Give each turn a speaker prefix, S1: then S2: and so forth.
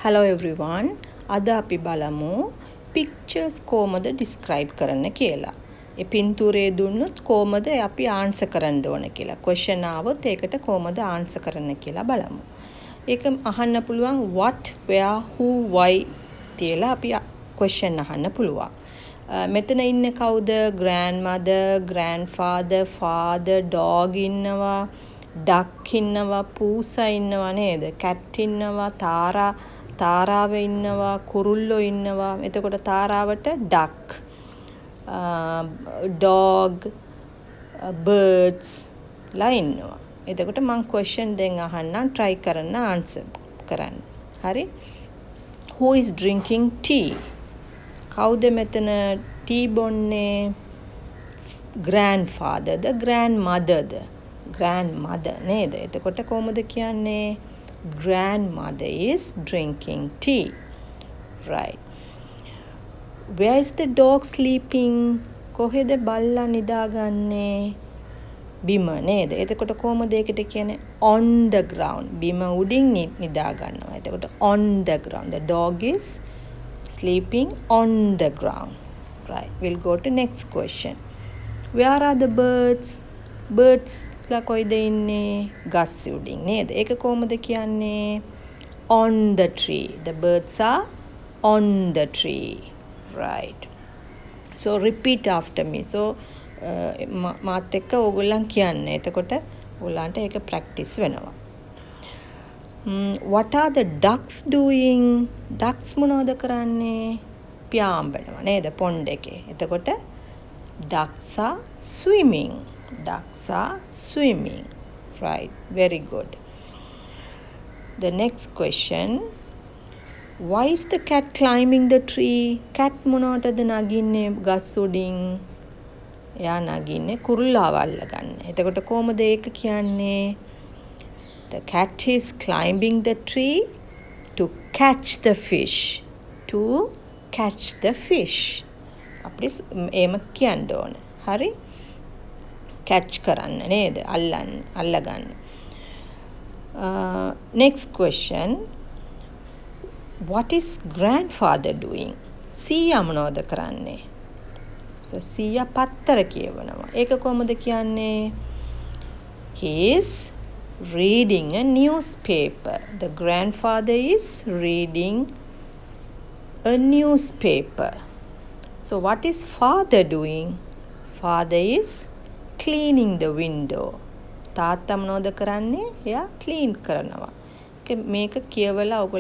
S1: Hello everyone. අද අපි බලමු pictures කොහොමද describe කරන්න කියලා. ඒ පින්තූරය දුන්නොත් කොහොමද අපි answer කරන්න ඕන කියලා. question ආවොත් ඒකට කොහොමද answer කරන්න කියලා බලමු. ඒක අහන්න පුළුවන් what, where, who, why කියලා අපි question අහන්න පුළුවන්. මෙතන ඉන්නේ කවුද? grandmother, grandfather, father, dog ඉන්නවා, duck ඉන්නවා, පූසා ඉන්නවා නේද? cat ඉන්නවා, තාරාව ඉන්නවා, කුරුල්ලෝ ඉන්නවා. එතකොට තාරාවට duck, dog, birds ලා ඉන්නවා. එතකොට මම question දෙක අහන්නම්, try කරන්න answer කරන්න. හරි? Who is drinking tea? කවුද මෙතන tea බොන්නේ? grandfatherද, grandmotherද? grandmother නේද? එතකොට කොහොමද කියන්නේ? grandmother is drinking tea. Right. Where is the dog sleeping? කොහෙද බල්ලා නිදාගන්නේ? බිම නේද? එතකොට කොහොමද ඒකට කියන්නේ? on the ground. බිම උඩින් නිදා ගන්නවා. එතකොට on the ground. The dog is sleeping on the ground. Right. We'll go to next question. Where are the birds? Birds ලා කොයිද ඉන්නේ? ගස් උඩින් නේද? ඒක කොහොමද කියන්නේ? on the tree. The birds are on the tree. Right. So repeat after me. So මාත් එක්ක ඕගොල්ලන් කියන්න. එතකොට ඕගොල්ලන්ට ඒක practice වෙනවා. What are the ducks doing? Ducks මොනවද කරන්නේ? පියාඹනවා නේද pond එකේ. එතකොට ducks are swimming. Ducks are swimming. Right. Very good. The next question. Why is the cat climbing the tree? Cat මොනවටද නගින්නේ ගස් උඩින්? එයා නගින්නේ කුරුල්ලාව අල්ලගන්න. එතකොට කොහොමද ඒක කියන්නේ? The cat is climbing the tree to catch the fish. To catch the fish. අපි එහෙම කියන්න ඕන. හරි? catch කරන්න නේද? අල්ලගන්න. Next question. What is grandfather doing? සීයා මොනවද කරන්නේ? So සීයා පත්තර කියවනවා. ඒක කොහොමද කියන්නේ? He is reading a newspaper. The grandfather is reading a newspaper. So what is father doing? Father is cleaning the window. තාත්තා මොනවද කරන්නේ? එයා clean කරනවා. මේක කියවලා ඔයගොල්ලෝ